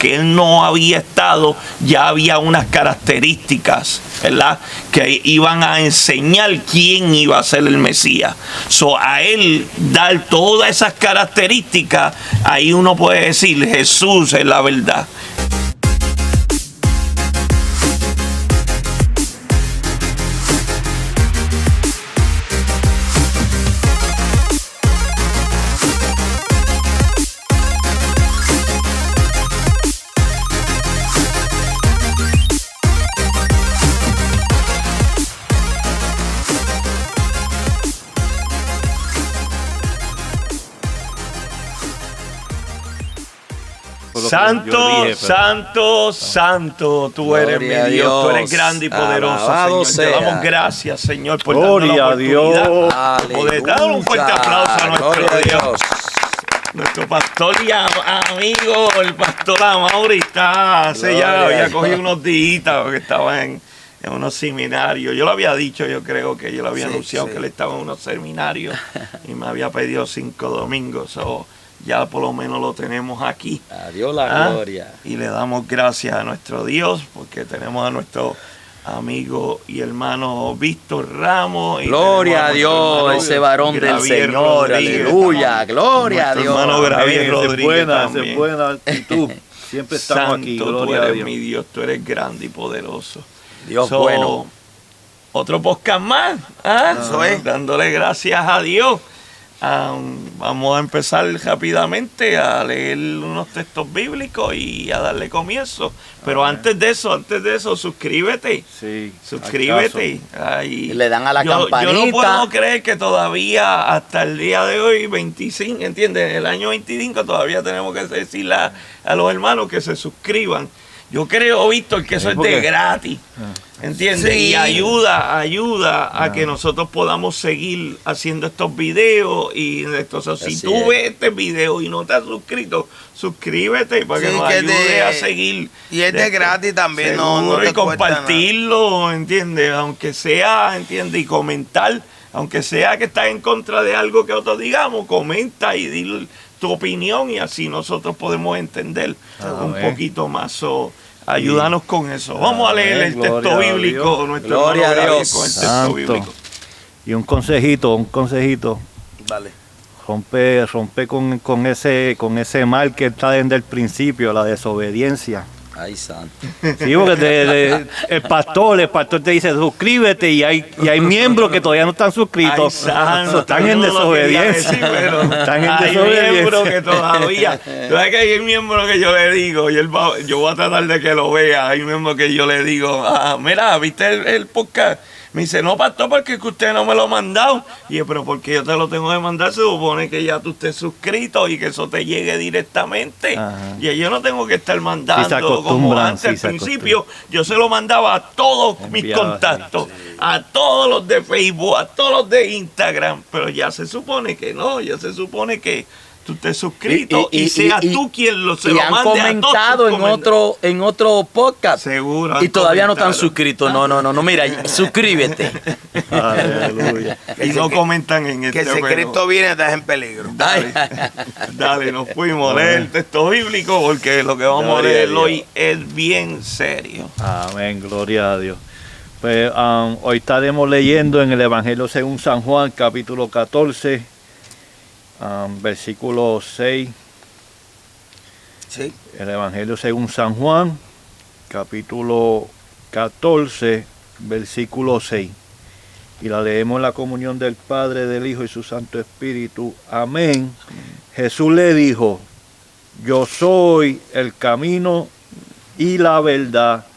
aunque él no había estado, ya había unas características, ¿verdad?, que iban a enseñar quién iba a ser el Mesías. So, a él dar todas esas características, ahí uno puede decir, Jesús es la verdad. Santo, santo, santo, tú eres mi Dios, tú eres grande y poderoso, Señor. Te damos gracias, Señor, por darnos la oportunidad de poder dar un fuerte aplauso a nuestro Dios. Nuestro pastor y amigo, el pastor Amaury, está sellado, había cogido unos días porque estaba en unos seminarios. Yo lo había dicho, yo creo que yo lo había anunciado que él estaba en unos seminarios y me había pedido 5 domingos. Ya por lo menos lo tenemos aquí. A Dios la gloria. Y le damos gracias a nuestro Dios porque tenemos a nuestro amigo y hermano Víctor Ramos. Gloria a Dios, ese varón del Señor. Rodríguez. Aleluya, gloria a Dios. Hermano Gravier Rodríguez. Esa es buena actitud. Siempre estamos Santo, aquí. Gloria Gloria tú eres a Dios. mi Dios, tú eres grande y poderoso. Dios bueno. Otro podcast más. Eso es. Dándole gracias a Dios. Vamos a empezar rápidamente a leer unos textos bíblicos y a darle comienzo. Pero antes de eso, suscríbete. Sí. Suscríbete. Y le dan a la campanita. Yo no puedo creer que todavía, hasta el día de hoy, 25, ¿entiendes? El año 25 todavía tenemos que decirle a los hermanos que se suscriban. Yo creo, Víctor, que eso es de gratis, ¿entiendes? Sí. Y ayuda a que nosotros podamos seguir haciendo estos videos. Y entonces, si tú ves este video y no te has suscrito, suscríbete para que nos ayude a seguir. Y es de gratis también, no te y compartirlo, ¿entiendes? Aunque sea, ¿entiendes? Y comentar, aunque sea que estás en contra de algo que otros digamos, comenta y di tu opinión y así nosotros podemos entender un poquito más. Ayúdanos con eso. Vamos a leer el texto bíblico. Nuestro gloria a Dios. Con el texto bíblico. Y un consejito. Vale. Rompe con ese mal que está desde el principio, la desobediencia. Ay, santo. Sí, porque el pastor te dice suscríbete y hay miembros que todavía no están suscritos. Ay, santo, están en desobediencia. Hay miembros que todavía. ¿Tú sabes que hay miembros que yo le digo? Yo voy a tratar de que lo vea. Hay miembros que yo le digo, mira, ¿viste el podcast? Me dice, no, pastor, porque es que usted no me lo ha mandado. Y yo, pero porque yo te lo tengo que mandar, se supone que ya tú estés suscrito y que eso te llegue directamente. Ajá. Y yo no tengo que estar mandando como antes. Al principio yo se lo mandaba a todos mis contactos, a todos los de Facebook, a todos los de Instagram. Pero ya se supone que no, ya se supone que tú estés suscrito y seas tú quien se lo mande han comentado en otro podcast. Seguro. Y todavía no están suscritos. No, mira, suscríbete. Aleluya. Y no comentan en este. Que si Cristo viene, estás en peligro. Dale, nos fuimos a leer el texto bíblico porque lo que vamos a leer hoy es bien serio. Amén, gloria a Dios. Pues hoy estaremos leyendo en el Evangelio según San Juan, capítulo 14. Versículo 6. Sí. El Evangelio según San Juan, capítulo 14, versículo 6. Y la leemos en la comunión del Padre, del Hijo y su Santo Espíritu. Amén. Jesús le dijo, yo soy el camino y la verdad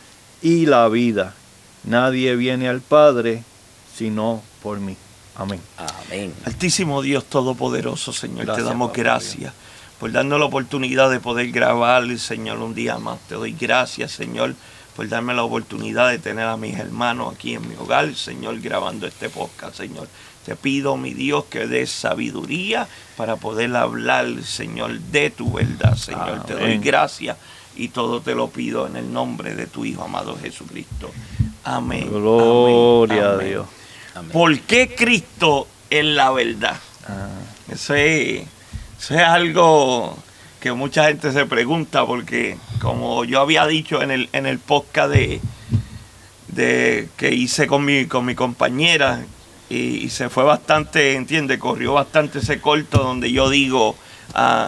y la vida. Nadie viene al Padre sino por mí. Amén. Amén. Altísimo Dios Todopoderoso, Señor, Gracias, te damos gracias por darnos la oportunidad de poder grabar, Señor, un día más. Te doy gracias, Señor, por darme la oportunidad de tener a mis hermanos aquí en mi hogar, Señor, grabando este podcast, Señor. Te pido, mi Dios, que des sabiduría para poder hablar, Señor, de tu verdad, Señor. Amén. Te doy gracias y todo te lo pido en el nombre de tu Hijo amado Jesucristo. Amén. Gloria amén, a Dios. Amén. ¿Por qué Cristo es la verdad? Eso es algo que mucha gente se pregunta, porque como yo había dicho en el podcast que hice con mi compañera, y se fue bastante, ¿entiendes? Corrió bastante ese corto donde yo digo,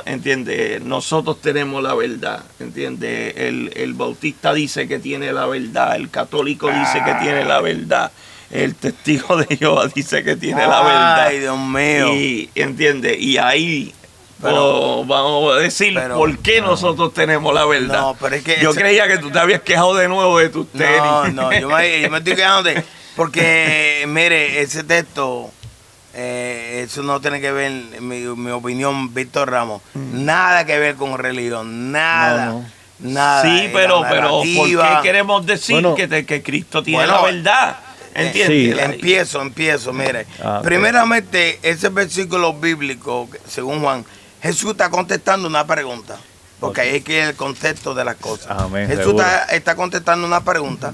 ¿entiendes? Nosotros tenemos la verdad, ¿entiendes? El bautista dice que tiene la verdad, el católico dice que tiene la verdad, el testigo de Jehová dice que tiene la verdad. Ay, Dios mío. Y, ¿entiendes? Y ahí vamos a decir por qué nosotros tenemos la verdad. No, pero es que yo creía que tú te habías quejado de nuevo de tus tenis. No, yo me estoy quejando porque, mire, ese texto, eso no tiene que ver, en mi opinión, Víctor Ramos, nada que ver con religión, nada. No. Nada. Sí, pero ¿por qué queremos decir que Cristo tiene la verdad? ¿Entiendes? Sí. Empiezo, mire. Primeramente, ese versículo bíblico, según Juan, Jesús está contestando una pregunta, porque ahí es que es el contexto de las cosas. Amén, Jesús está contestando una pregunta,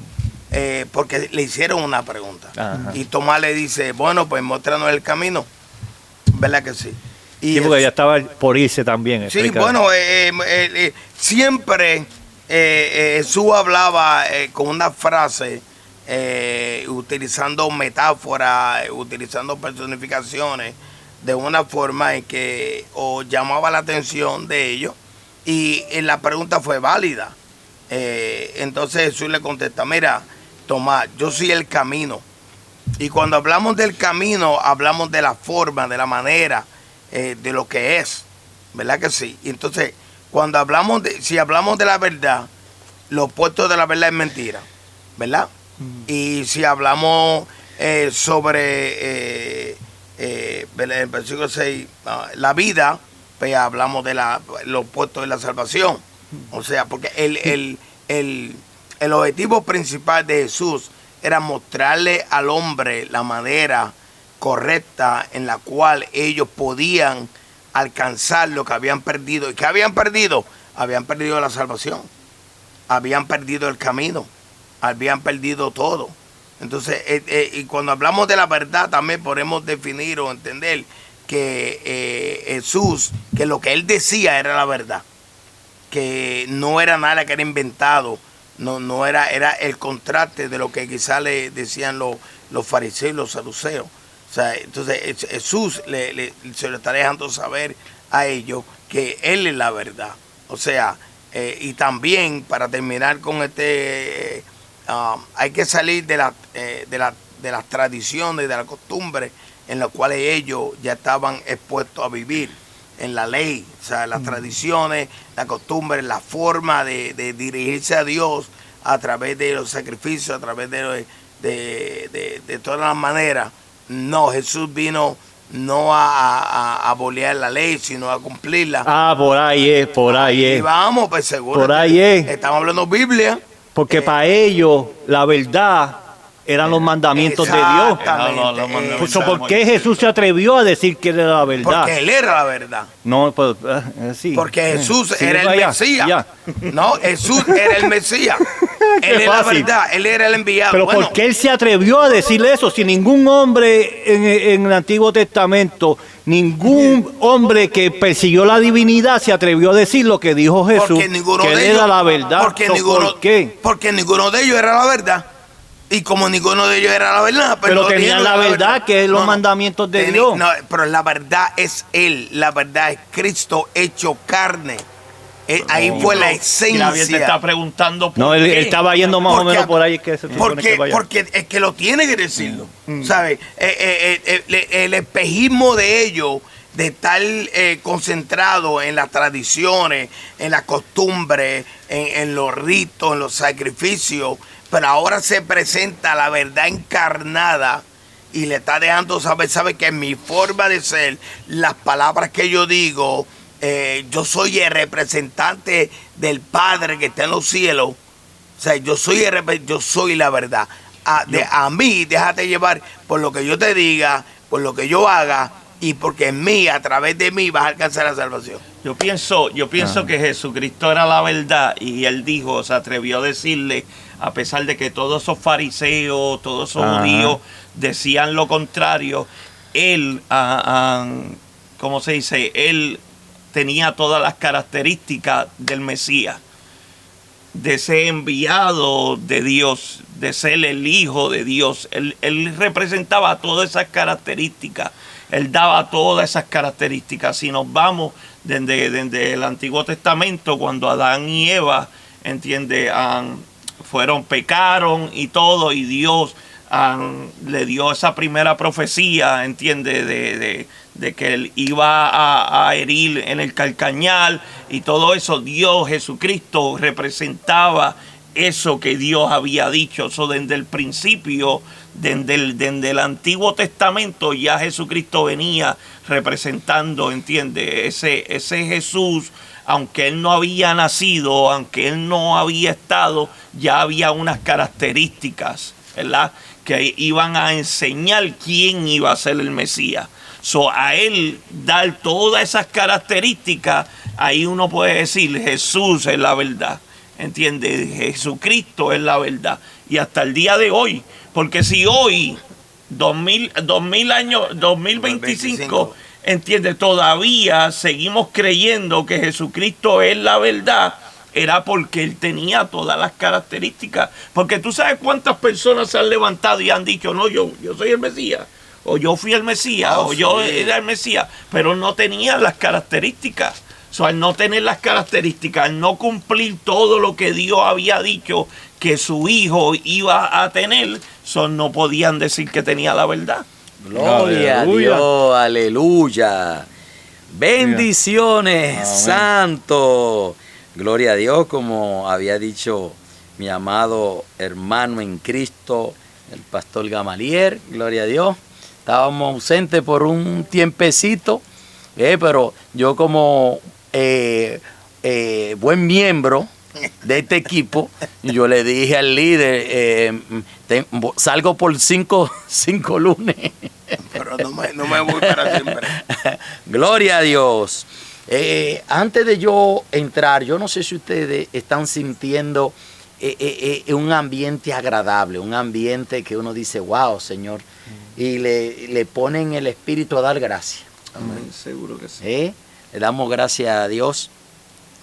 porque le hicieron una pregunta. Ajá. Y Tomás le dice, bueno, pues muéstranos el camino. ¿Verdad que sí? Y Sí, porque ya estaba por irse también. sí, explica. bueno, siempre Jesús hablaba con una frase, utilizando metáforas, utilizando personificaciones, de una forma en que llamaba la atención de ellos, y la pregunta fue válida. Entonces Jesús le contesta, mira, Tomás, yo soy el camino. Y cuando hablamos del camino, hablamos de la forma, de la manera, de lo que es, ¿verdad que sí? Y entonces, cuando si hablamos de la verdad, lo opuesto de la verdad es mentira, ¿verdad? Y si hablamos sobre el versículo 6, la vida, pues hablamos de lo opuesto de la salvación. O sea, porque el objetivo principal de Jesús era mostrarle al hombre la manera correcta en la cual ellos podían alcanzar lo que habían perdido. ¿Y qué habían perdido? Habían perdido la salvación, habían perdido el camino, habían perdido todo. Entonces, y cuando hablamos de la verdad, también podemos definir o entender que Jesús, que lo que él decía era la verdad, que no era nada que era inventado, no era el contraste de lo que quizás le decían los fariseos y los saduceos. O sea, entonces Jesús se lo está dejando saber a ellos que él es la verdad. O sea, y también para terminar con hay que salir de las tradiciones, de las costumbres en las cuales ellos ya estaban expuestos a vivir, en la ley, o sea, las tradiciones, las costumbres, la forma de dirigirse a Dios a través de los sacrificios, a través de todas las maneras. No, Jesús vino no a abolir la ley, sino a cumplirla. Por ahí es. Y vamos, pues seguro. Por ahí es. Estamos hablando Biblia. Porque para ellos la verdad eran los mandamientos de Dios. Exactamente. ¿Por qué Jesús se atrevió a decir que era la verdad? Porque él era la verdad. No, pues sí. Porque Jesús Sí, era el allá, Mesías. ya. No, Jesús era el Mesías. Qué Él es la fácil. verdad, él era el enviado. Pero Bueno, ¿por qué él se atrevió a decirle eso? Si ningún hombre en el Antiguo Testamento, ningún hombre que persiguió la divinidad se atrevió a decir lo que dijo Jesús, porque ninguno que de él ellos, era la verdad. ¿Por qué? Porque ninguno de ellos era la verdad. Y como ninguno de ellos era la verdad, pues Pero no tenían la verdad, que es los mandamientos de Dios. No, pero la verdad es Él, la verdad es Cristo hecho carne. Ahí fue la esencia. Javier te está preguntando por No, él qué. estaba yendo más o Porque- menos por ahí que se supone que vaya. Porque es que lo tiene que decirlo, ¿sabes? El espejismo de ellos, de estar concentrado en las tradiciones, en las costumbres, en los ritos, en los sacrificios, pero ahora se presenta la verdad encarnada y le está dejando saber que mi forma de ser, las palabras que yo digo, yo soy el representante del Padre que está en los cielos. O sea, yo soy la verdad. A mí, déjate llevar por lo que yo te diga, por lo que yo haga, y porque en mí, a través de mí, vas a alcanzar la salvación. Yo pienso que Jesucristo era la verdad, y él dijo, se atrevió a decirle, a pesar de que todos esos fariseos, todos esos judíos decían lo contrario, él, ¿cómo se dice? Él tenía todas las características del Mesías, de ser enviado de Dios, de ser el Hijo de Dios. Él representaba todas esas características. Él daba todas esas características. Si nos vamos desde el Antiguo Testamento, cuando Adán y Eva, pecaron y todo, y Dios le dio esa primera profecía, de que él iba a herir en el calcañal y todo eso. Dios, Jesucristo, representaba eso que Dios había dicho. Eso desde el principio, desde el Antiguo Testamento, ya Jesucristo venía representando, ese Jesús. Aunque él no había nacido, aunque él no había estado, ya había unas características, ¿verdad?, que iban a enseñar quién iba a ser el Mesías. A él dar todas esas características, ahí uno puede decir, Jesús es la verdad, Jesucristo es la verdad. Y hasta el día de hoy, porque si hoy, 2000 años, 2025, todavía seguimos creyendo que Jesucristo es la verdad, era porque él tenía todas las características. Porque tú sabes cuántas personas se han levantado y han dicho, no, yo soy el Mesías, o yo fui el Mesías, o yo era el Mesías, pero no tenían las características. Al no tener las características, al no cumplir todo lo que Dios había dicho que su hijo iba a tener, no podían decir que tenía la verdad. Gloria a Dios, aleluya. Bendiciones, santo. Gloria a Dios, como había dicho mi amado hermano en Cristo, el pastor Gamaliel. Gloria a Dios. Estábamos ausentes por un tiempecito, pero yo como buen miembro de este equipo, yo le dije al líder, salgo por 5 lunes. Pero no me voy para siempre. Gloria a Dios. Antes de yo entrar, yo no sé si ustedes están sintiendo un ambiente agradable, un ambiente que uno dice, wow, Señor, y le ponen el espíritu a dar gracias. Amén, seguro que sí. Le damos gracias a Dios.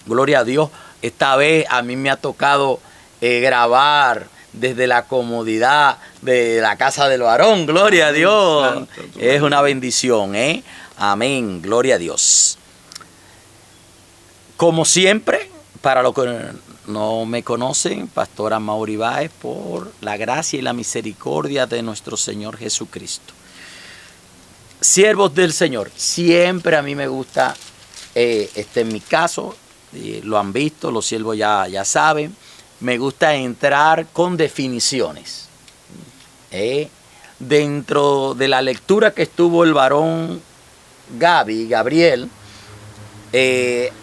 Gloria a Dios. Esta vez a mí me ha tocado grabar desde la comodidad de la casa del varón. Gloria a Dios. Es una bendición, Amén. Gloria a Dios. Como siempre, para los que no me conocen, Pastora Mauri Báez, por la gracia y la misericordia de nuestro Señor Jesucristo. Siervos del Señor, siempre a mí me gusta, en mi caso, lo han visto, los siervos ya saben, me gusta entrar con definiciones. Dentro de la lectura que estuvo el varón Gabriel,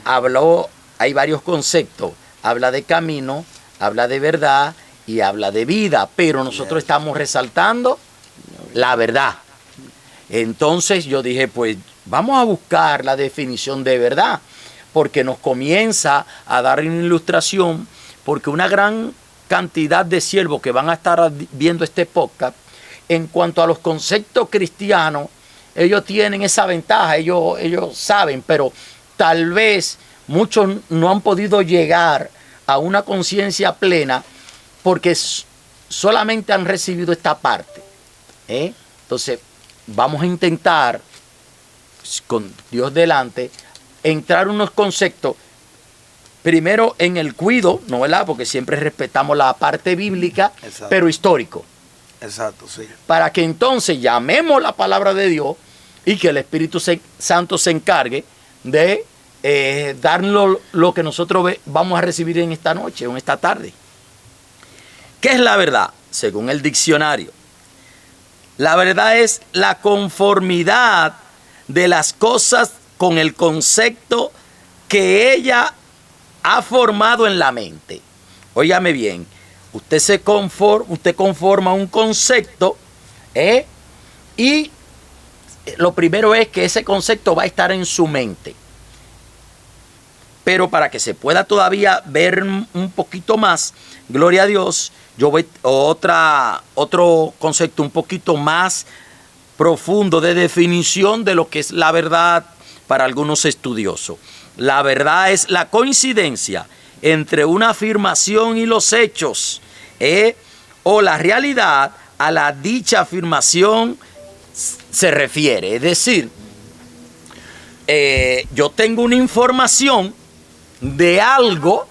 habló, hay varios conceptos, habla de camino, habla de verdad y habla de vida, pero nosotros estamos resaltando la verdad. Entonces yo dije, pues vamos a buscar la definición de verdad, porque nos comienza a dar una ilustración, porque una gran cantidad de siervos que van a estar viendo este podcast, en cuanto a los conceptos cristianos, ellos tienen esa ventaja, ellos saben, pero tal vez muchos no han podido llegar a una conciencia plena porque solamente han recibido esta parte. Entonces, vamos a intentar, con Dios delante, entrar unos conceptos, primero en el cuido, ¿no, verdad? Porque siempre respetamos la parte bíblica, exacto, pero histórico. Exacto, sí. Para que entonces llamemos la palabra de Dios y que el Espíritu Santo se encargue de darnos lo que nosotros vamos a recibir en esta noche, en esta tarde. ¿Qué es la verdad? Según el diccionario, la verdad es la conformidad de las cosas con el concepto que ella ha formado en la mente. Óigame bien, usted conforma un concepto, y lo primero es que ese concepto va a estar en su mente. Pero para que se pueda todavía ver un poquito más, gloria a Dios, yo voy otro concepto un poquito más profundo de definición de lo que es la verdad para algunos estudiosos. La verdad es la coincidencia entre una afirmación y los hechos, o la realidad a la dicha afirmación se refiere. Es decir, yo tengo una información de algo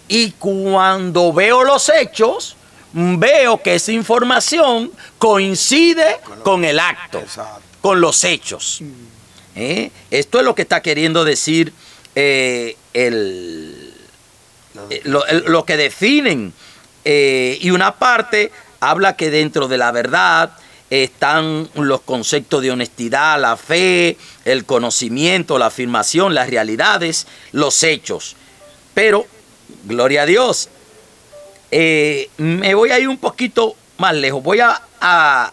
y cuando veo los hechos, veo que esa información coincide con el acto, con los hechos. Esto es lo que está queriendo decir lo que definen. Y una parte habla que dentro de la verdad están los conceptos de honestidad, la fe, el conocimiento, la afirmación, las realidades, los hechos. Pero, gloria a Dios, me voy a ir un poquito más lejos. Voy a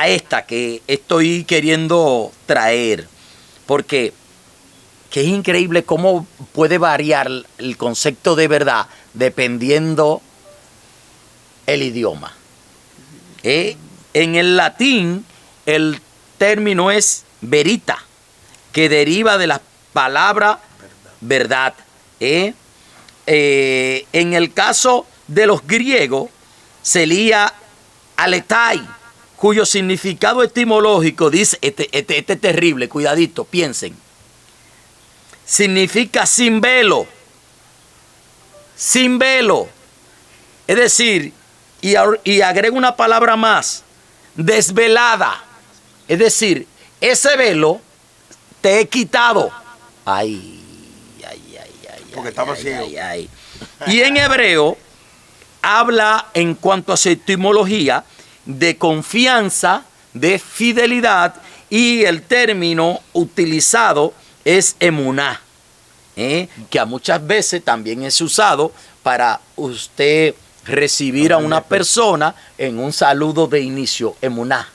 esta que estoy queriendo traer, porque que es increíble cómo puede variar el concepto de verdad dependiendo el idioma. En el latín el término es verita, que deriva de la palabra verdad. En el caso de los griegos sería aletai, cuyo significado etimológico dice, este es terrible, cuidadito, piensen. Significa sin velo. Sin velo. Es decir, y agrego una palabra más, desvelada. Es decir, ese velo te he quitado. Ay. Porque estaba ciego. Y en hebreo habla en cuanto a su etimología de confianza, de fidelidad, y el término utilizado es emuná, que a muchas veces también es usado para usted recibir a una persona en un saludo de inicio, emuná.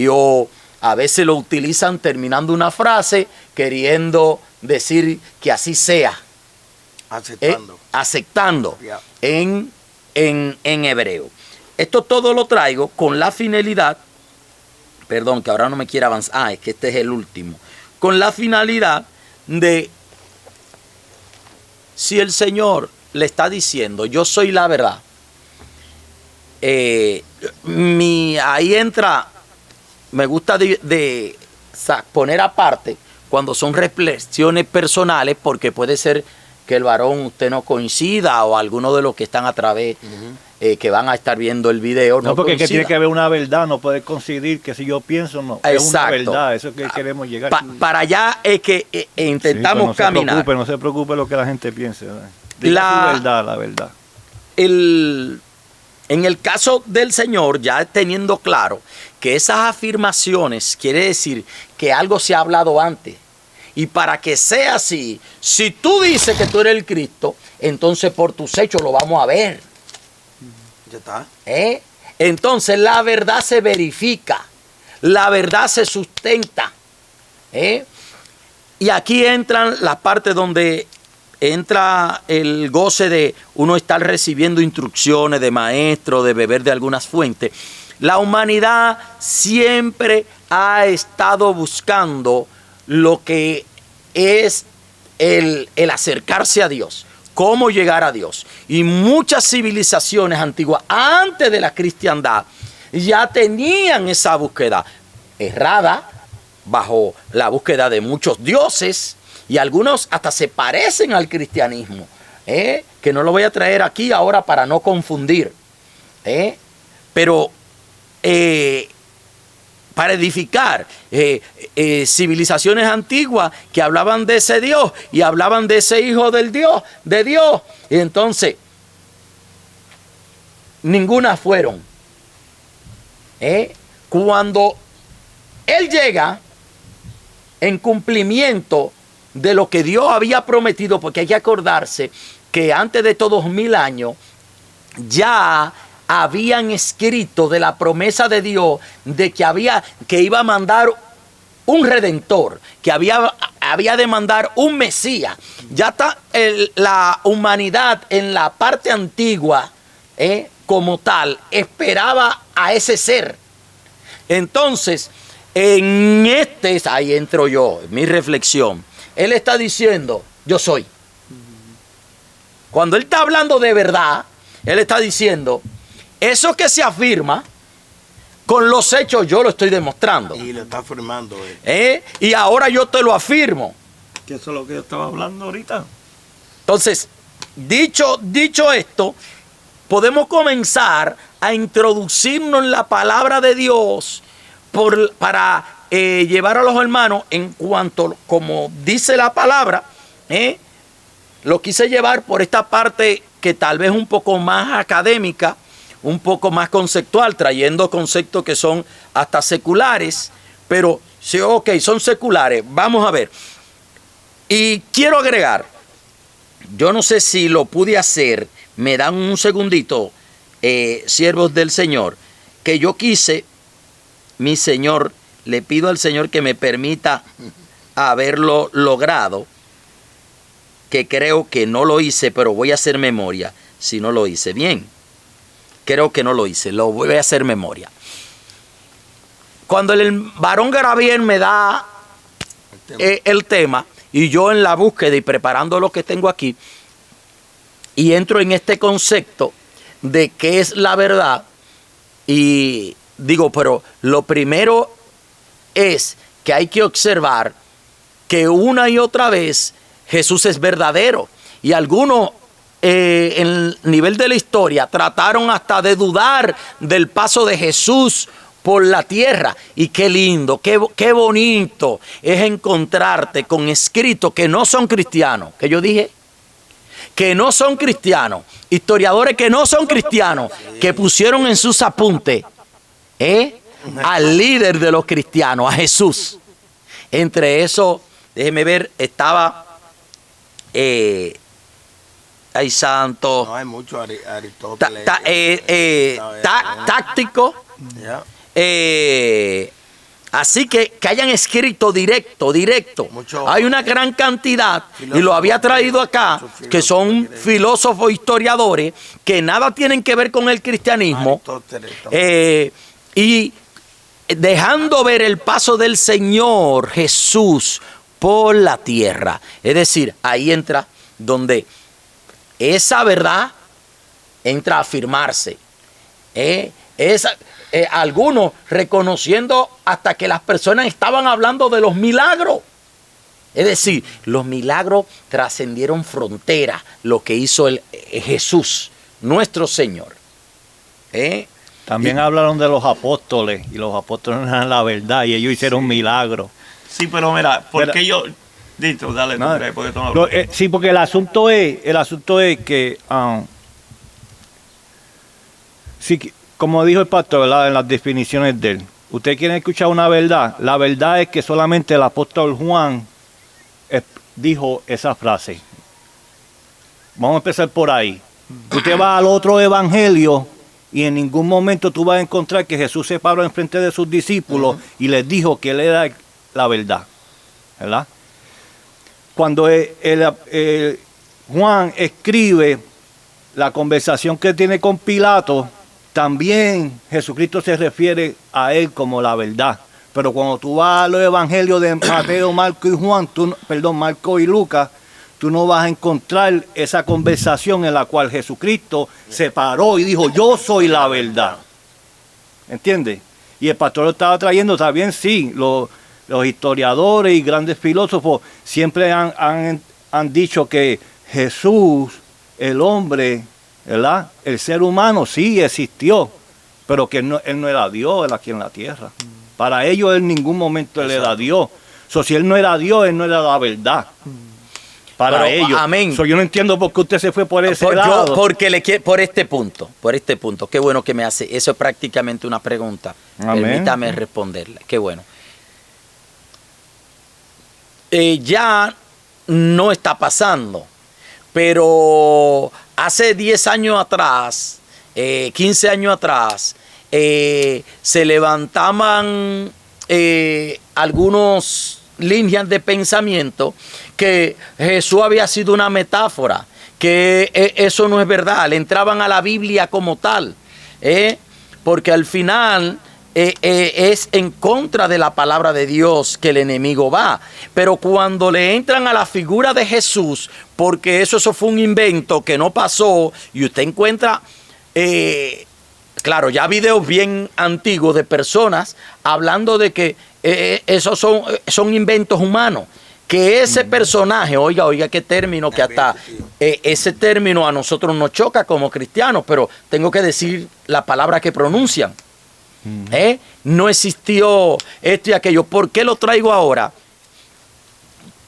O a veces lo utilizan terminando una frase queriendo decir que así sea. Aceptando Yeah. en hebreo. Esto todo lo traigo con la finalidad, perdón, que ahora no me quiere avanzar, es que este es el último, con la finalidad de, si el Señor le está diciendo, yo soy la verdad, ahí entra, me gusta poner aparte cuando son reflexiones personales, porque puede ser que el varón usted no coincida o alguno de los que están a través, que van a estar viendo el video no porque que tiene que haber una verdad, no puede coincidir que si yo pienso no. Exacto. Es una verdad, eso es que queremos llegar. Para allá es que intentamos caminar. No se preocupe lo que la gente piense. Diga la verdad. En el caso del Señor, ya teniendo claro que esas afirmaciones quiere decir que algo se ha hablado antes. Y para que sea así, si tú dices que tú eres el Cristo, entonces por tus hechos lo vamos a ver. Ya está. Entonces la verdad se verifica, la verdad se sustenta. Y aquí entran las partes donde entra el goce de uno estar recibiendo instrucciones de maestro, de beber de algunas fuentes. La humanidad siempre ha estado buscando lo que es el acercarse a Dios, cómo llegar a Dios. Y muchas civilizaciones antiguas, antes de la cristiandad, ya tenían esa búsqueda errada, bajo la búsqueda de muchos dioses, y algunos hasta se parecen al cristianismo, que no lo voy a traer aquí ahora para no confundir. Pero para edificar civilizaciones antiguas que hablaban de ese Dios y hablaban de ese Hijo del Dios, de Dios. Y entonces, ninguna fueron. Cuando Él llega en cumplimiento de lo que Dios había prometido, porque hay que acordarse que antes de todos 1000 años ya habían escrito de la promesa de Dios de que iba a mandar un redentor, que había de mandar un Mesías. Ya está la humanidad en la parte antigua, como tal, esperaba a ese ser. Entonces, ahí entro yo, mi reflexión, Él está diciendo, yo soy. Cuando Él está hablando de verdad, Él está diciendo, eso que se afirma, con los hechos yo lo estoy demostrando. Y lo está afirmando Él. Y ahora yo te lo afirmo. Que eso es lo que yo estaba hablando ahorita. Entonces, dicho esto, podemos comenzar a introducirnos en la palabra de Dios para llevar a los hermanos en cuanto, como dice la palabra, lo quise llevar por esta parte que tal vez un poco más académica, un poco más conceptual, trayendo conceptos que son hasta seculares, pero sí, ok, son seculares, vamos a ver. Y quiero agregar, yo no sé si lo pude hacer, me dan un segundito, siervos del Señor, que yo quise, mi Señor, le pido al Señor que me permita haberlo logrado, que creo que no lo hice, pero voy a hacer memoria si no lo hice bien. Creo que no lo hice, lo voy a hacer memoria. Cuando el varón Gabriel me da el tema, y yo en la búsqueda y preparando lo que tengo aquí, y entro en este concepto de qué es la verdad, y digo, pero lo primero es que hay que observar que una y otra vez Jesús es verdadero. Y algunos en el nivel de la historia trataron hasta de dudar del paso de Jesús por la tierra. Y qué lindo, qué bonito es encontrarte con escritos que no son cristianos. Que yo dije que no son cristianos, historiadores que no son cristianos, que pusieron en sus apuntes al líder de los cristianos, a Jesús. Entre eso, déjeme ver, estaba hay santo, No hay mucho Aristóteles. táctico. Yeah. Así que hayan escrito directo. Mucho, hay una gran cantidad, y lo había traído acá, que son filósofos, historiadores, que nada tienen que ver con el cristianismo, y dejando ver el paso del Señor Jesús por la tierra. Es decir, ahí entra donde esa verdad entra a afirmarse. Algunos reconociendo hasta que las personas estaban hablando de los milagros. Es decir, los milagros trascendieron fronteras, lo que hizo Jesús, nuestro Señor. También hablaron de los apóstoles, y los apóstoles no eran la verdad, y ellos hicieron milagros. Sí, pero mira, ¿por qué yo...? Dito, dale, No, porque tú no hablas. sí, porque el asunto es que, sí, como dijo el pastor, ¿verdad? En las definiciones de él, usted quiere escuchar una verdad. La verdad es que solamente el apóstol Juan dijo esa frase. Vamos a empezar por ahí. Usted va al otro evangelio y en ningún momento tú vas a encontrar que Jesús se paró enfrente de sus discípulos y les dijo que él era la verdad, ¿verdad? Cuando Juan escribe la conversación que tiene con Pilato, también Jesucristo se refiere a él como la verdad. Pero cuando tú vas a los evangelios de Mateo, Marco y Juan, Marco y Lucas, tú no vas a encontrar esa conversación en la cual Jesucristo se paró y dijo, yo soy la verdad. ¿Entiendes? Y el pastor lo estaba trayendo también, sí, los historiadores y grandes filósofos siempre han dicho que Jesús, el hombre, ¿verdad? El ser humano sí existió, pero que él no era Dios, él aquí en la tierra. Para ellos en ningún momento él era Dios. Si él no era Dios, él no era la verdad. Para pero, ellos. Amén. Yo no entiendo por qué usted se fue por ese lado. Por este punto. Qué bueno que me hace. Eso es prácticamente una pregunta. Amén. Permítame responderla. Qué bueno. Ya no está pasando, pero hace 10 años atrás, 15 años atrás, se levantaban algunos líneas de pensamiento que Jesús había sido una metáfora, que eso no es verdad. Le entraban a la Biblia como tal, porque al final es en contra de la palabra de Dios que el enemigo va. Pero cuando le entran a la figura de Jesús, porque eso fue un invento que no pasó, y usted encuentra, claro, ya videos bien antiguos de personas hablando de que esos son inventos humanos. Que ese personaje, oiga qué término, que hasta ese término a nosotros nos choca como cristianos, pero tengo que decir la palabra que pronuncian. No existió esto y aquello. ¿Por qué lo traigo ahora?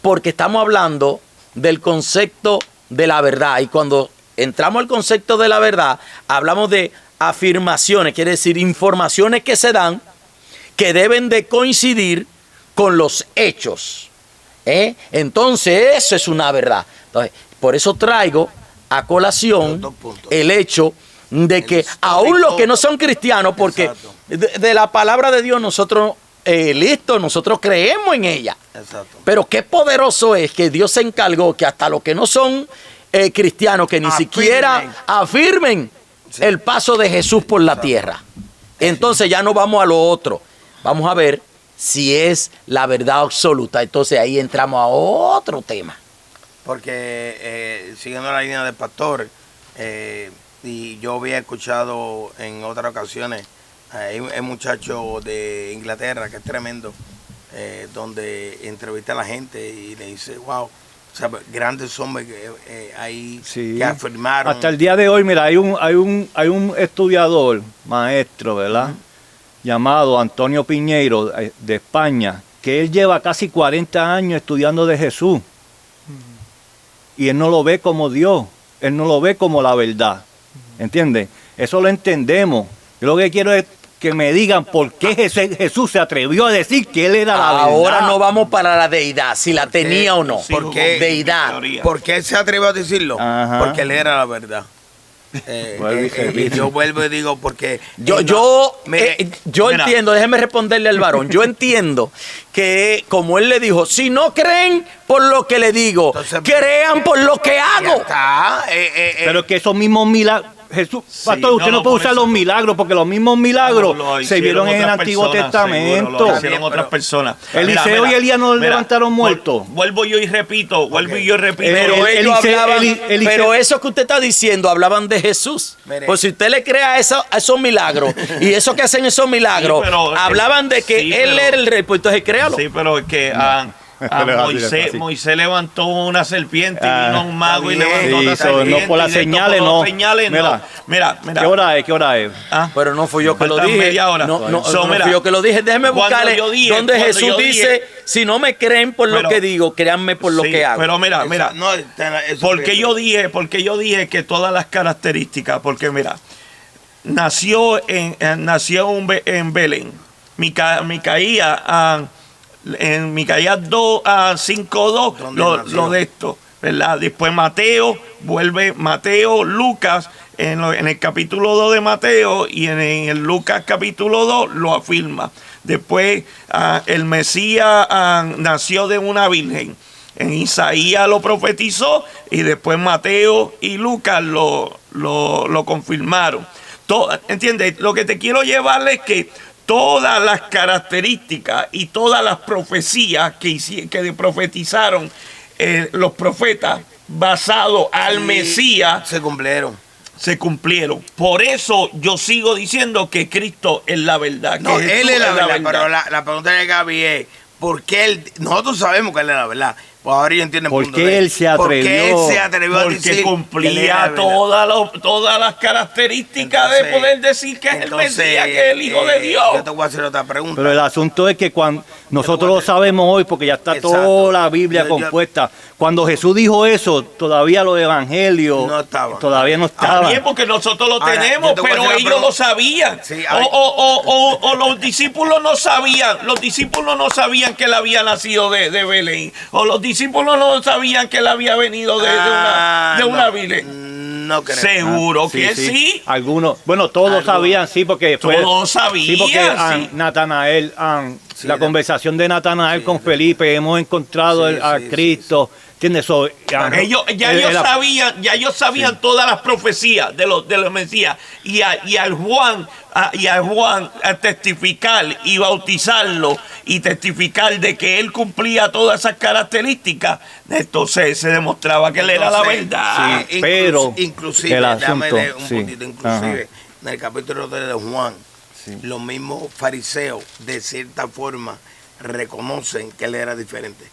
Porque estamos hablando del concepto de la verdad. Y cuando entramos al concepto de la verdad, hablamos de afirmaciones, quiere decir informaciones que se dan que deben de coincidir con los hechos. Entonces eso es una verdad. Entonces, por eso traigo a colación el hecho de que aún los que no son cristianos, porque de la palabra de Dios nosotros, nosotros creemos en ella. Exacto. Pero qué poderoso es que Dios se encargó que hasta los que no son cristianos, que ni siquiera afirmen el paso de Jesús por la tierra. Entonces ya no vamos a lo otro. Vamos a ver si es la verdad absoluta. Entonces ahí entramos a otro tema. Porque siguiendo la línea del pastor, y yo había escuchado en otras ocasiones, hay un muchacho de Inglaterra que es tremendo, donde entrevista a la gente y le dice, wow, o sea, grandes hombres ahí que afirmaron. Hasta el día de hoy, mira, hay un estudiador, maestro, ¿verdad? Llamado Antonio Piñeiro, de España, que él lleva casi 40 años estudiando de Jesús. Y él no lo ve como Dios, él no lo ve como la verdad. ¿Entiendes? Eso lo entendemos. Yo lo que quiero es que me digan por qué Jesús se atrevió a decir que él era la verdad. Ahora no vamos para la deidad, si la tenía o no. ¿Por qué? Deidad. ¿Por qué él se atrevió a decirlo? Ajá. Porque él era la verdad. Y yo vuelvo y digo porque yo entiendo, déjeme responderle al varón. Yo entiendo que como él le dijo, si no creen por lo que le digo, entonces, crean por lo que hago. Pero que esos mismos milagros, Jesús, pastor, usted no puede usar los milagros, porque los mismos milagros se vieron en el Antiguo Testamento. Lo hicieron otras personas. Eliseo y Elías no levantaron muertos. Vuelvo yo y repito. Pero ellos hablaban, pero eso que usted está diciendo, hablaban de Jesús. Pues si usted le crea a esos milagros, y eso que hacen esos milagros, hablaban de que él era el rey, pues entonces créalo. Sí, pero es que... Moisés levantó una serpiente y vino un mago y levantó otra serpiente. No por las señales, no. Mira. ¿Qué hora es? Pero no fui yo que lo dije. Media hora. No fui yo que lo dije. Déjeme buscarle donde Jesús dice, si no me creen por lo que digo, créanme por lo que hago. Pero mira. Porque yo dije que todas las características, porque mira, nació en Belén. En Micaías 2 a 5:2 lo de esto, ¿verdad? Después vuelve Mateo, Lucas, en el capítulo 2 de Mateo, y en el Lucas capítulo 2 lo afirma. Después el Mesías nació de una virgen. En Isaías lo profetizó, y después Mateo y Lucas lo confirmaron. ¿Entiendes? Lo que te quiero llevar es que todas las características y todas las profecías que profetizaron los profetas basados al Mesías se cumplieron. Por eso yo sigo diciendo que Cristo es la verdad. No, Él es la verdad, pero la pregunta de Gaby es, ¿por qué nosotros sabemos que Él es la verdad? Pues ahora yo entiendo el punto. ¿Por qué él se atrevió? A decir cumplía todas las características. Entonces, de poder decir que es el Mesías, que es el Hijo de Dios. Yo te voy a hacer otra pregunta. Pero el asunto es que cuando nosotros lo sabemos hoy, porque ya está toda la Biblia compuesta. Cuando Jesús dijo eso, todavía los evangelios todavía no estaban. También porque nosotros lo tenemos, pero ellos lo sabían. Sí, o los discípulos no sabían. Los discípulos no sabían que él había nacido de Belén. O los discípulos no sabían que él había venido de una virgen. No creo. Seguro que sí. Algunos, todos sabían, sí, porque todos sabían. Sí, porque Natanael, la conversación de Natanael con Felipe, hemos encontrado a Cristo. ¿Entiendes? Ellos sabían todas las profecías de los Mesías y a Juan a testificar y bautizarlo y testificar de que él cumplía todas esas características. Entonces se demostraba que él era la verdad. Sí, pero inclusive, el asunto, dame un sí. puntito, inclusive Ajá. en el capítulo de Juan, los mismos fariseos de cierta forma reconocen que él era diferente.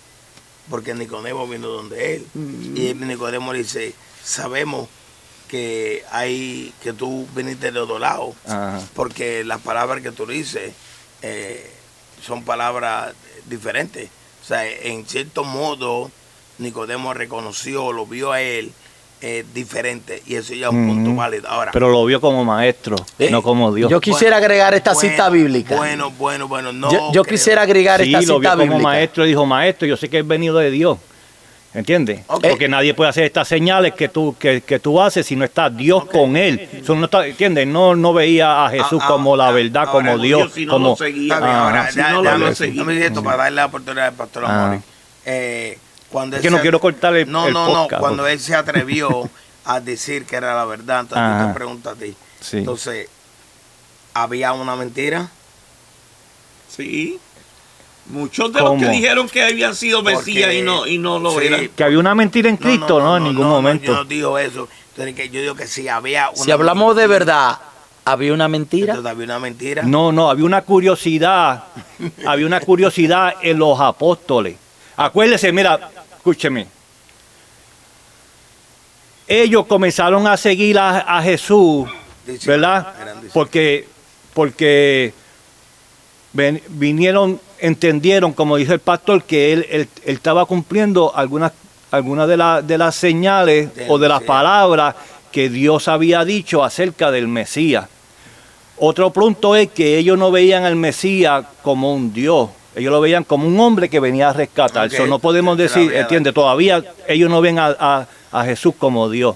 Porque Nicodemo vino donde él. Y Nicodemo le dice, sabemos que tú viniste de otro lado. Ajá. Porque las palabras que tú dices son palabras diferentes. O sea, en cierto modo, Nicodemo reconoció, lo vio a él diferente. Y eso ya es un punto válido. Ahora, pero lo vio como maestro, no como Dios. Yo quisiera agregar esta cita bíblica. Bueno. No, Yo quisiera agregar esta Sí, lo vio cita como bíblica. maestro y dijo, maestro, yo sé que he venido de Dios. ¿Entiendes? Okay. Porque nadie puede hacer estas señales que tú haces si no está Dios con él. Eso no está, ¿entiendes? No veía a Jesús como la verdad, como Dios. Si no como, lo seguía. Está bien, ahora, Si no lo seguía. dame esto para darle la oportunidad al pastor Amori. Cuando Es él que no se- quiero cortar el podcast. Cuando él se atrevió a decir que era la verdad, entonces yo Ajá. te pregunto a ti. Sí. Entonces, ¿había una mentira? Sí. Muchos de los que ¿Cómo? dijeron que habían sido Mesías y no lo Sí. eran. Que había una mentira en Cristo, no, en ningún momento. yo no digo eso. Entonces, yo digo que sí, había una Si hablamos de mentira. verdad, ¿había una mentira? Entonces, había una mentira. No, había una curiosidad en los apóstoles. Acuérdense, mira, escúcheme. Ellos comenzaron a seguir a Jesús, ¿verdad? Eran discípulos. Porque vinieron, entendieron, como dice el pastor, que él estaba cumpliendo algunas de las señales o de las palabras que Dios había dicho acerca del Mesías. Otro punto es que ellos no veían al Mesías como un Dios. Ellos lo veían como un hombre que venía a rescatar. Ok, Eso no podemos te la decir, voy a dar. ¿entiendes? Todavía ellos no ven a Jesús como Dios.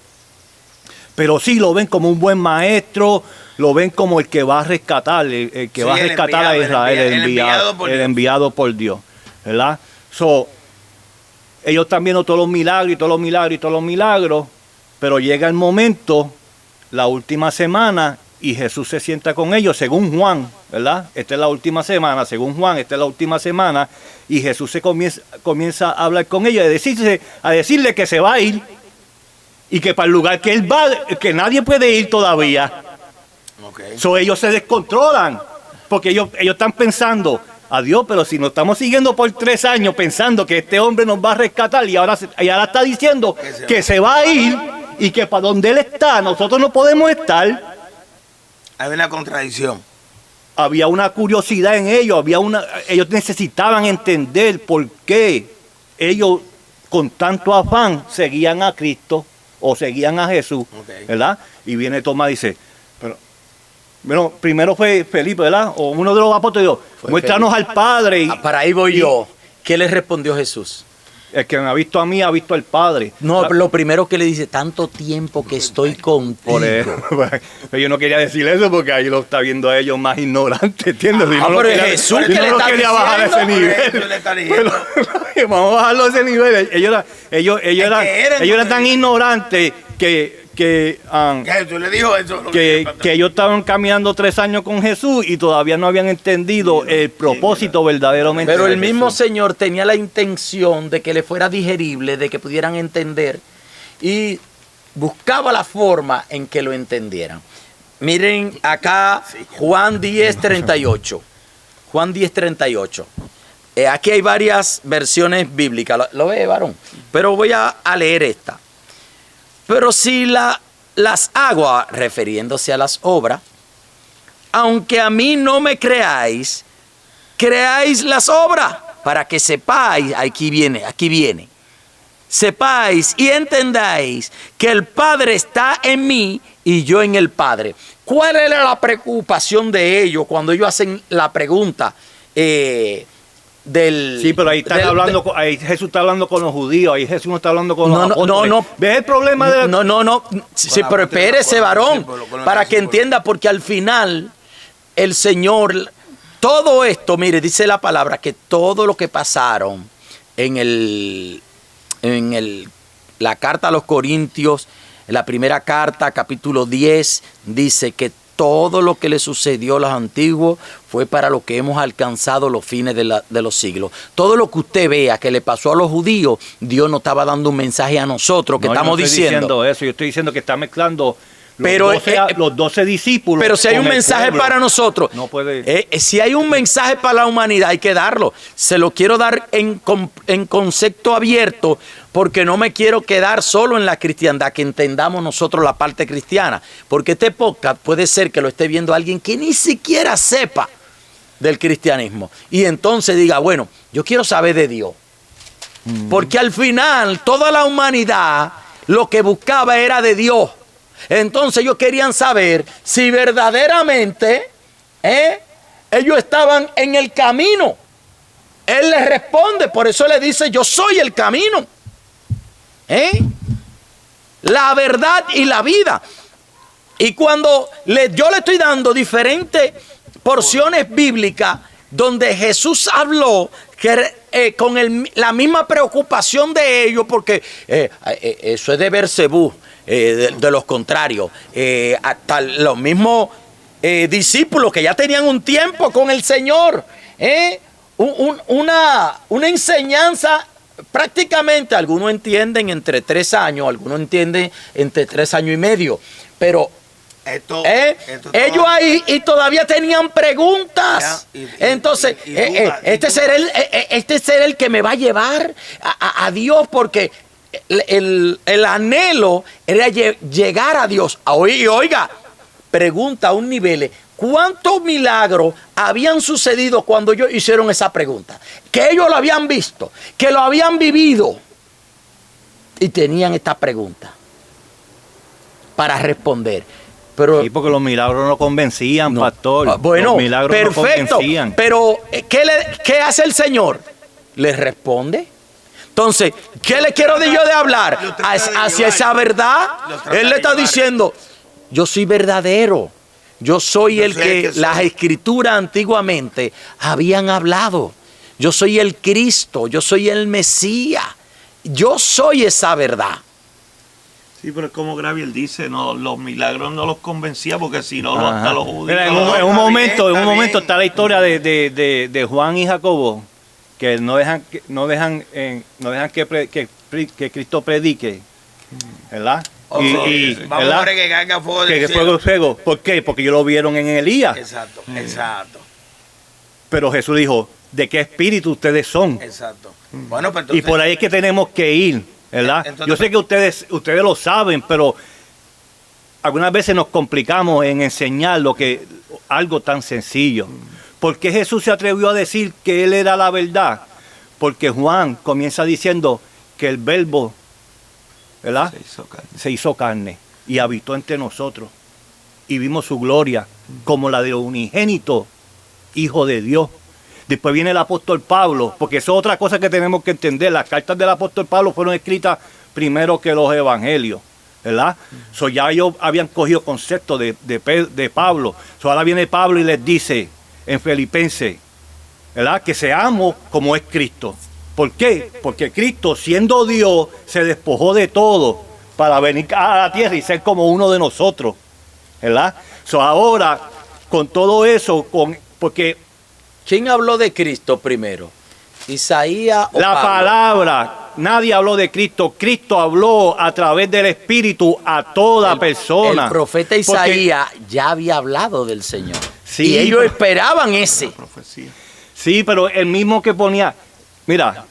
Pero sí lo ven como un buen maestro, lo ven como el que va a rescatar, el que Sí, va a el rescatar a enviado, Israel, el enviado por el Dios. enviado por Dios. ¿Verdad? Ellos están viendo todos los milagros, pero llega el momento, la última semana, y Jesús se sienta con ellos, según Juan, ¿verdad? Esta es la última semana, según Juan, esta es la última semana, y Jesús se comienza a hablar con ellos, a decirle que se va a ir, y que para el lugar que él va, que nadie puede ir todavía. Okay. Ellos se descontrolan, porque ellos están pensando, adiós, pero si nos estamos siguiendo por 3 años pensando que este hombre nos va a rescatar y ahora está diciendo que se va a ir y que para donde él está nosotros no podemos estar. Hay una contradicción. Había una curiosidad en ellos, ellos necesitaban entender por qué ellos con tanto afán seguían a Cristo o seguían a Jesús, Okay. ¿verdad? Y viene Tomás y dice, pero primero fue Felipe, ¿verdad? O uno de los apóstoles dijo, Fue muéstranos Felipe. al Padre. Para ahí voy yo. ¿Qué le respondió Jesús? El que me ha visto a mí ha visto al Padre. No, lo primero que le dice, tanto tiempo que estoy contigo. Por eso, pero yo no quería decir eso porque ahí lo está viendo a ellos más ignorantes, ¿entiendes? Si pero lo quería- Jesús, si ¿qué no le lo está quería bajar a ese diciendo? nivel. Por eso le está diciendo. Pero, vamos a bajarlo a ese nivel. Ellos eran tan ignorantes que ¿Qué? ¿Tú le dijo eso? que ellos estaban caminando 3 años con Jesús y todavía no habían entendido el propósito verdaderamente. Pero de el mismo Jesús. Señor tenía la intención de que le fuera digerible, de que pudieran entender y buscaba la forma en que lo entendieran. Miren acá Juan 10:38. Juan 10:38. Aquí hay varias versiones bíblicas. ¿Lo ve, varón? Pero voy a leer esta. Pero si las aguas, refiriéndose a las obras, aunque a mí no me creáis, creáis las obras, para que sepáis, aquí viene, sepáis y entendáis que el Padre está en mí y yo en el Padre. ¿Cuál era la preocupación de ellos cuando ellos hacen la pregunta Sí, pero ahí están hablando, ahí Jesús está hablando con los judíos, ahí Jesús no está hablando con los apóstoles. no. ¿Ves el problema de No. Sí, pero espérese, varón, con los para que discípulos. entienda, porque al final el Señor, todo esto, mire, dice la palabra que todo lo que pasaron en la carta a los Corintios, en la primera carta, capítulo 10, dice que todo lo que le sucedió a los antiguos fue para lo que hemos alcanzado los fines de los siglos. Todo lo que usted vea que le pasó a los judíos, Dios nos estaba dando un mensaje a nosotros que estamos diciendo eso. Yo estoy diciendo que está mezclando pero, los 12 discípulos. Pero si hay un mensaje para nosotros, no puede. Si hay un mensaje para la humanidad, hay que darlo. Se lo quiero dar en concepto abierto, porque no me quiero quedar solo en la cristiandad, que entendamos nosotros la parte cristiana. Porque este podcast puede ser que lo esté viendo alguien que ni siquiera sepa del cristianismo. Y entonces diga, bueno, yo quiero saber de Dios. Porque al final toda la humanidad lo que buscaba era de Dios. Entonces ellos querían saber si verdaderamente ellos estaban en el camino. Él les responde, por eso le dice, yo soy el camino, la verdad y la vida. Y cuando yo le estoy dando diferentes porciones bíblicas donde Jesús habló con la misma preocupación de ellos, porque eso es de Bersebú. De los contrarios, hasta los mismos discípulos que ya tenían un tiempo con el Señor, una enseñanza prácticamente, algunos entienden entre 3 años, algunos entienden entre 3 años y medio, pero ellos ahí y todavía tenían preguntas. Entonces, este será el que me va a llevar a Dios, porque el anhelo era llegar a Dios. Y oiga, pregunta a un nivel, ¿cuántos milagros habían sucedido cuando ellos hicieron esa pregunta? Que ellos lo habían visto, que lo habían vivido y tenían esta pregunta para responder. Pero, sí, porque los milagros no convencían, no, pastor. Bueno, los milagros perfecto, no convencían. Pero ¿qué hace el Señor? ¿Les responde? Entonces, ¿qué le quiero yo de hablar? Hacia esa verdad. Él le está diciendo, yo soy verdadero. Yo soy el que las escrituras antiguamente habían hablado. Yo soy el Cristo, yo soy el Mesías. Yo soy esa verdad. Sí, pero es como Graviel dice, no, los milagros no los convencía, porque si no, hasta los judíos. Mira, en un momento está la historia de Juan y Jacobo, que no dejan que Cristo predique, ¿verdad? Vamos a ver que caiga fuego del cielo. Fuego. ¿Por qué? Porque ellos lo vieron en Elías. Exacto. Pero Jesús dijo, ¿de qué espíritu ustedes son? Exacto. Bueno, pues entonces, y por ahí es que tenemos que ir, ¿verdad? Entonces, yo sé que ustedes lo saben, pero algunas veces nos complicamos en enseñar algo tan sencillo. ¿Por qué Jesús se atrevió a decir que Él era la verdad? Porque Juan comienza diciendo que el Verbo, ¿verdad?, se hizo carne y habitó entre nosotros. Y vimos su gloria como la de unigénito Hijo de Dios. Después viene el apóstol Pablo, porque eso es otra cosa que tenemos que entender. Las cartas del apóstol Pablo fueron escritas primero que los evangelios, ¿verdad? Ya ellos habían cogido conceptos de Pablo. Ahora viene Pablo y les dice en Filipenses, ¿verdad?, que seamos como es Cristo. ¿Por qué? Porque Cristo, siendo Dios, se despojó de todo para venir a la tierra y ser como uno de nosotros, ¿verdad? Ahora, con todo eso, porque ¿quién habló de Cristo primero? ¿Isaías o la Pablo? Palabra, nadie habló de Cristo. Cristo habló a través del Espíritu a toda persona. El profeta Isaías ya había hablado del Señor. Sí, y ellos esperaban ese. Sí, pero el mismo que ponía, mira,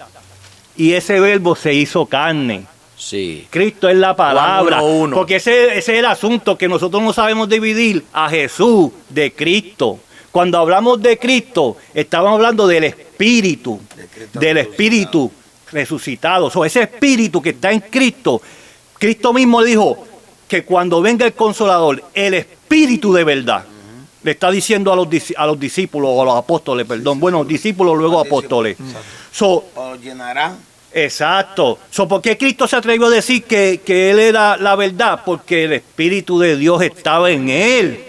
y ese Verbo se hizo carne. Sí. Cristo es la palabra. Juan 1:1. Porque ese es el asunto, que nosotros no sabemos dividir a Jesús de Cristo. Cuando hablamos de Cristo, estamos hablando del Espíritu, resucitado. Ese Espíritu que está en Cristo, Cristo mismo dijo que cuando venga el Consolador, el Espíritu de verdad, le está diciendo a los discípulos, o a los apóstoles, perdón, bueno, discípulos, luego apóstoles. Los llenará. Exacto. ¿Por qué Cristo se atrevió a decir que Él era la verdad? Porque el Espíritu de Dios estaba en Él.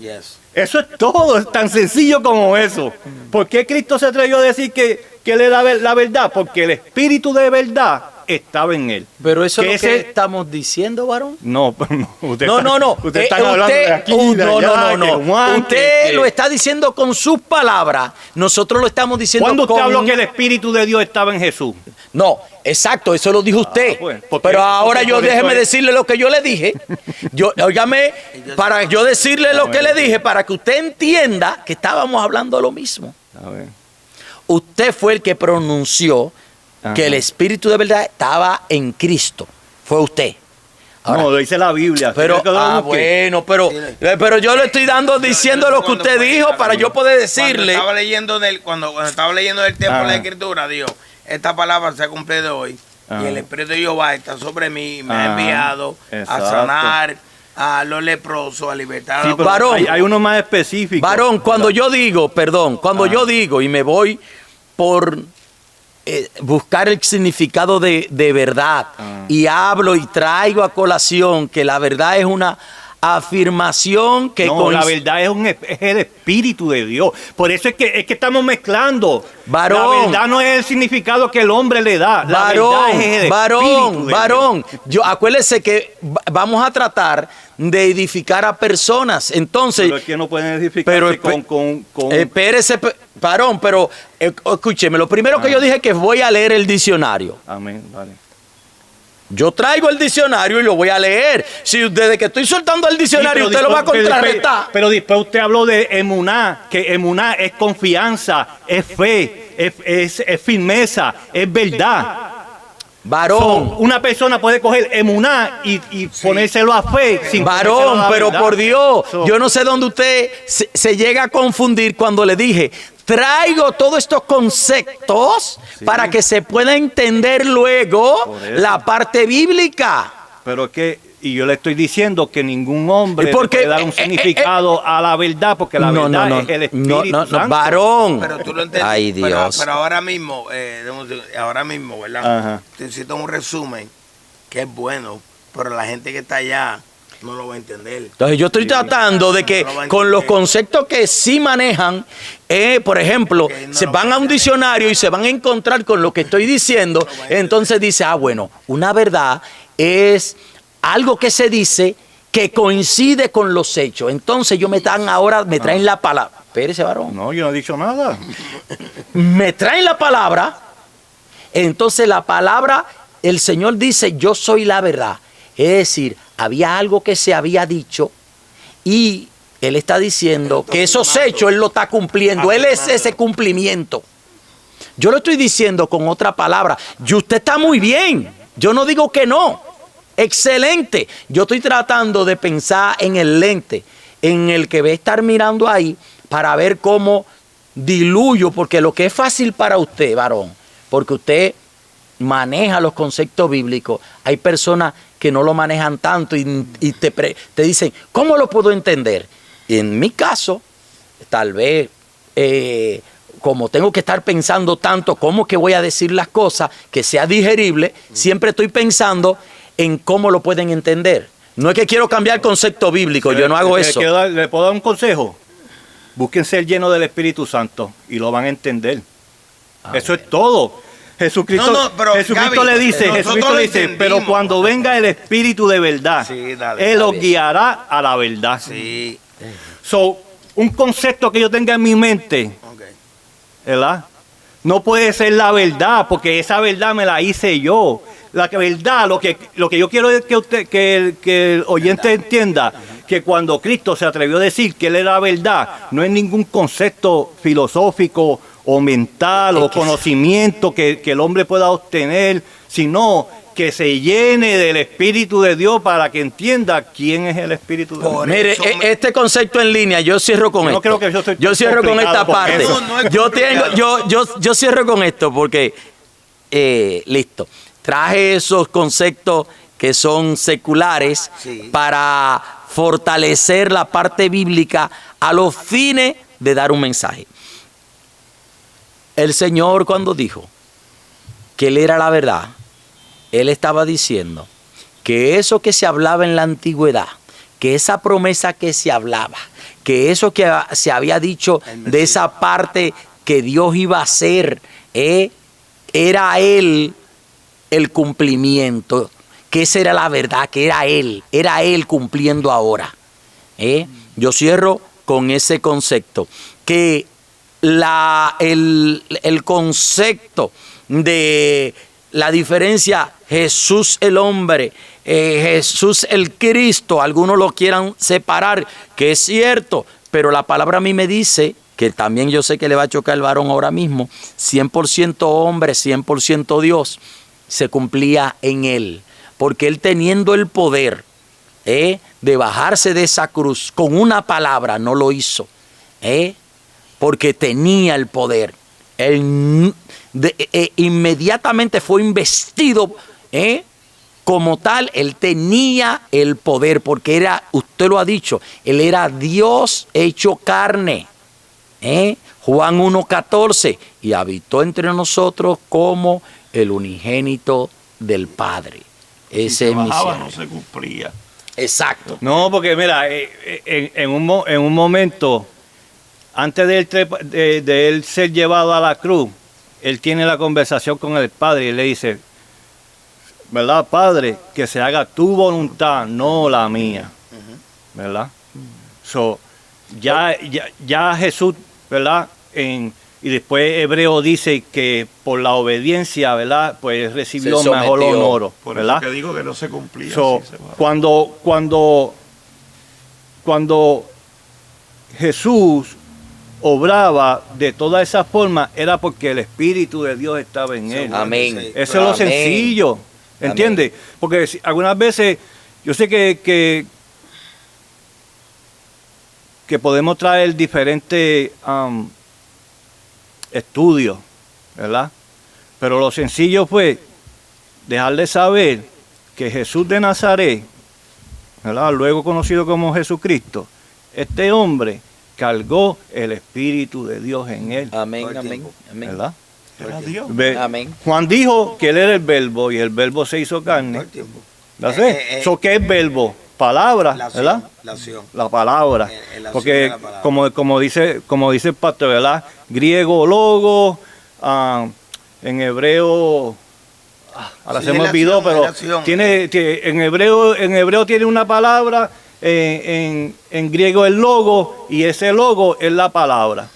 Yes. Eso es todo, es tan sencillo como eso. ¿Por qué Cristo se atrevió a decir que Él era la verdad? Porque el Espíritu de verdad estaba en él. Pero eso Que es lo que ese- estamos diciendo, varón. No, usted No, está- no, no. Usted está hablando de aquí, de no, allá, no, que no. Juan, Usted que- lo está diciendo con sus palabras. Nosotros lo estamos diciendo ¿Cuándo usted con... habló que el Espíritu de Dios estaba en Jesús? No, exacto, eso lo dijo usted. pues, porque- Pero ahora porque yo por eso déjeme es- decirle lo que yo le dije. Óigame, para yo decirle lo que le dije, para que usted entienda que estábamos hablando lo mismo. A ver. Usted fue el que pronunció Ajá. que el Espíritu de verdad estaba en Cristo. Fue usted. Ahora, No, lo dice la Biblia. pero, ¿Quiere que lo busque? bueno, pero yo le estoy diciendo lo que Cuando usted fue dijo esa, para yo poder decirle. Cuando estaba leyendo del tiempo Ah. la Escritura, dijo, esta palabra se ha cumplido hoy. Ah. Y el Espíritu de Jehová está sobre mí, me ha Ah, enviado exacto. a sanar a los leprosos, a libertar a Sí, los pero Varón. hay uno más específico. Varón, cuando yo digo, perdón, cuando yo digo y me voy por buscar el significado de verdad y hablo y traigo a colación que la verdad es una afirmación que No, la verdad es el Espíritu de Dios. Por eso es que estamos mezclando. Varón. La verdad no es el significado que el hombre le da. La verdad es el Espíritu de varón. Dios. Yo acuérdese que vamos a tratar de edificar a personas. Entonces, Pero es que no pueden edificarse con espérese, varón, pero escúcheme, lo primero que yo dije que voy a leer el diccionario. Amén, vale. Yo traigo el diccionario y lo voy a leer. Si desde que estoy soltando el diccionario Sí, usted lo va a contrarrestar. Pero después usted habló de emuná, que emuná es confianza, es fe, es firmeza, es verdad. Varón, Una persona puede coger emuná y ponérselo a fe sin ponérselo a varón, la pero verdad. por Dios, So, yo no sé dónde usted se llega a confundir cuando le dije, traigo todos estos conceptos para que se pueda entender luego Por eso. la parte bíblica. Pero es que, y yo le estoy diciendo que ningún hombre le Porque, puede dar un significado a la verdad, porque la verdad es el Espíritu Santo. varón. Pero tú lo entiendes. Ay, Dios. Pero ahora mismo, ¿verdad? Ajá. Te necesito un resumen que es bueno, pero la gente que está allá no lo va a entender. Entonces yo estoy tratando de que con los conceptos que sí manejan, por ejemplo, se van a un diccionario y se van a encontrar con lo que estoy diciendo, entonces dice, bueno, una verdad es algo que se dice que coincide con los hechos. Entonces me traen la palabra. Espérese, varón. No, yo no he dicho nada. Me traen la palabra, entonces la palabra, el Señor dice, yo soy la verdad. Es decir, había algo que se había dicho y Él está diciendo que esos hechos Él lo está cumpliendo. Él es ese cumplimiento. Yo lo estoy diciendo con otra palabra. Y usted está muy bien. Yo no digo que no. Excelente. Yo estoy tratando de pensar en el lente, en el que va a estar mirando ahí para ver cómo diluyo, porque lo que es fácil para usted, varón, porque usted maneja los conceptos bíblicos, hay personas que no lo manejan tanto y te dicen, ¿cómo lo puedo entender? Y en mi caso, tal vez, como tengo que estar pensando tanto, ¿cómo que voy a decir las cosas que sea digerible? Siempre estoy pensando en cómo lo pueden entender. No es que quiero cambiar el concepto bíblico, yo no hago eso. ¿Le puedo dar un consejo? Busquen ser llenos del Espíritu Santo y lo van a entender. Eso es todo. Jesucristo, pero, Jesucristo Gaby, le dice, nosotros lo entendimos. pero cuando venga el Espíritu de verdad, Sí, dale, Él los bien. guiará a la verdad. Sí. So, un concepto que yo tenga en mi mente, Ok. ¿verdad? No puede ser la verdad, porque esa verdad me la hice yo. La verdad, lo que yo quiero es que el oyente entienda que cuando Cristo se atrevió a decir que Él era la verdad, no es ningún concepto filosófico o mental o conocimiento que el hombre pueda obtener, sino que se llene del Espíritu de Dios para que entienda quién es el Espíritu de Dios. Por Mire, eso este concepto en línea, yo cierro con Yo no esto. creo que yo estoy Yo cierro con esta complicado con parte. eso. No es Yo complicado. cierro con esto porque, listo, traje esos conceptos que son seculares Sí. para fortalecer la parte bíblica a los fines de dar un mensaje. El Señor cuando dijo que Él era la verdad, Él estaba diciendo que eso que se hablaba en la antigüedad, que esa promesa que se hablaba, que eso que se había dicho de esa parte que Dios iba a hacer, era Él el cumplimiento, que esa era la verdad, que era Él cumpliendo ahora. Yo cierro con ese concepto, que el concepto de la diferencia Jesús el hombre, Jesús el Cristo, algunos lo quieran separar, que es cierto, pero la palabra a mí me dice, que también yo sé que le va a chocar el varón ahora mismo, 100% hombre, 100% Dios, se cumplía en Él, porque Él teniendo el poder de bajarse de esa cruz con una palabra, no lo hizo, porque tenía el poder. Él inmediatamente fue investido como tal. Él tenía el poder porque era, usted lo ha dicho, Él era Dios hecho carne. Juan 1:14, y habitó entre nosotros como el unigénito del Padre. Ese es mi bajaba, no se cumplía. Exacto. No, porque mira, en un momento, antes de él ser llevado a la cruz, él tiene la conversación con el Padre y le dice, ¿verdad, Padre? Que se haga tu voluntad, no la mía. ¿Verdad? So, ya Jesús, ¿verdad? Y después Hebreo dice que por la obediencia, ¿verdad? Pues recibió mejor honor, por ¿verdad? eso que digo que no se cumplía. So, sí, cuando Jesús obraba de toda esa forma, era porque el Espíritu de Dios estaba en él. Amén. Eso es lo sencillo, ¿entiendes? Porque algunas veces, yo sé que podemos traer diferentes estudios, ¿verdad? Pero lo sencillo fue dejarle saber que Jesús de Nazaret, ¿verdad? Luego conocido como Jesucristo, este hombre cargó el Espíritu de Dios en él. Amén, amén, amén. ¿Verdad? Era Dios. Amén. Juan dijo que él era el verbo y el verbo se hizo carne. ¿Eso qué es verbo? Palabra, ¿verdad? La acción. La palabra. Porque la palabra. como dice el pastor, ¿verdad? Griego, logo, en hebreo, ahora Sí, se me la olvidó, acción, pero la acción. en hebreo tiene una palabra, en griego el logo, y ese logo es la palabra.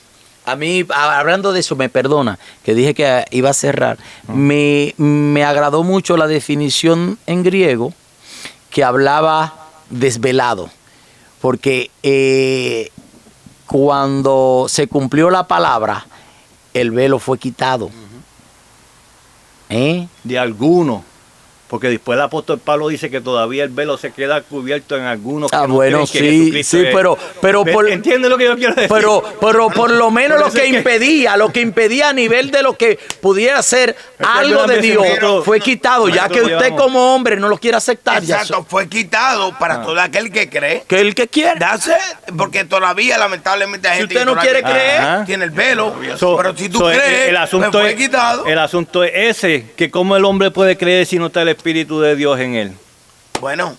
A mí, hablando de eso, me perdona, que dije que iba a cerrar. Me agradó mucho la definición en griego que hablaba desvelado, porque cuando se cumplió la palabra, el velo fue quitado. De algunos, porque después el apóstol Pablo dice que todavía el velo se queda cubierto en algunos que no bueno, creen que sí, Jesucristo sí, es. pero por, ¿Entiendes lo que yo quiero decir? pero por lo menos Por lo eso que impedía a nivel de lo que pudiera ser algo de Dios fue quitado, ya que usted como hombre no lo quiere aceptar. Exacto, fue quitado para todo aquel que cree. Que el que quiere. Porque todavía, lamentablemente, hay Si gente usted no quiere creer, tiene el velo. So, pero si tú so, crees, el asunto pues fue es, quitado. el asunto es ese, que cómo el hombre puede creer si no está el Espíritu de Dios en él. Bueno,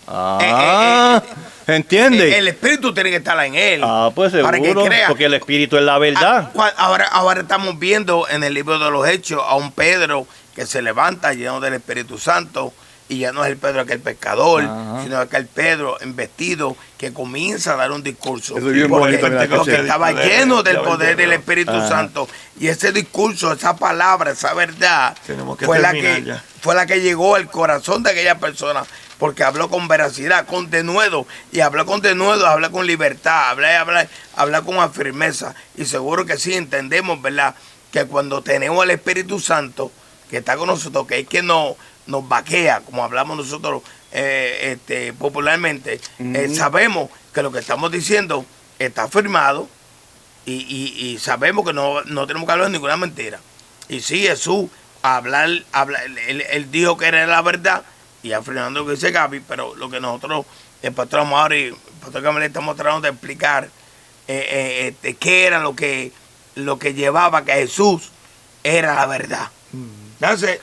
¿entiendes? el Espíritu tiene que estar en él. Pues para que seguro, crea. porque el Espíritu es la verdad. Ahora estamos viendo en el libro de los Hechos a un Pedro que se levanta lleno del Espíritu Santo, y ya no es el Pedro aquel pescador, sino aquel Pedro vestido que comienza a dar un discurso. Eso es bien porque bonito, porque estaba lleno del poder del Espíritu. Espíritu Santo. Y ese discurso, esa palabra, esa verdad, Tenemos que fue la terminar que ya. fue la que llegó al corazón de aquella persona, porque habló con veracidad, con denuedo, y habló con denuedo, habla con libertad, habla con una firmeza. Y seguro que sí entendemos, ¿verdad?, que cuando tenemos el Espíritu Santo que está con nosotros, que es que nos vaquea, como hablamos nosotros popularmente, sabemos que lo que estamos diciendo está firmado, y sabemos que no tenemos que hablar ninguna mentira. Y sí, Jesús, él dijo que era la verdad, y afirmando lo que dice Gaby, pero lo que nosotros, el pastor Amor y el pastor Gamaliel, estamos tratando de explicar qué era lo que llevaba que Jesús era la verdad. Entonces,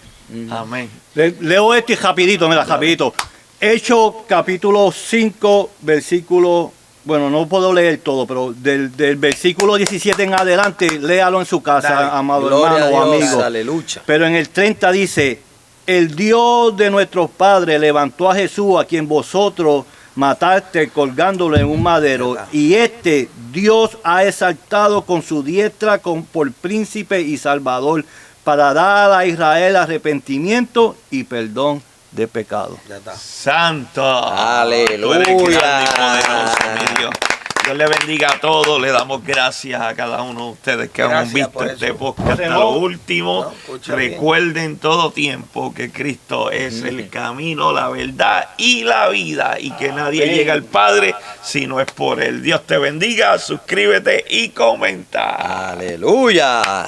Amén. Leo esto y rapidito, mira, rapidito. Hechos capítulo 5, versículo, bueno, no puedo leer todo, pero del versículo 17 en adelante, léalo en su casa, Dale. amado Gloria hermano o a Dios, amigo. aleluya. Pero en el 30 dice, el Dios de nuestros padres levantó a Jesús, a quien vosotros mataste colgándolo en un madero, y Dios ha exaltado con su diestra por príncipe y salvador, para dar a Israel arrepentimiento y perdón de pecado. Santo. Aleluya. Tú eres grande y poderoso, mi Dios. Dios le bendiga a todos. Le damos gracias a cada uno de ustedes que han visto este podcast hasta lo último. Recuerden todo tiempo que Cristo es el camino, la verdad y la vida, y que nadie llega al Padre si no es por Él. Dios te bendiga. Suscríbete y comenta. Aleluya.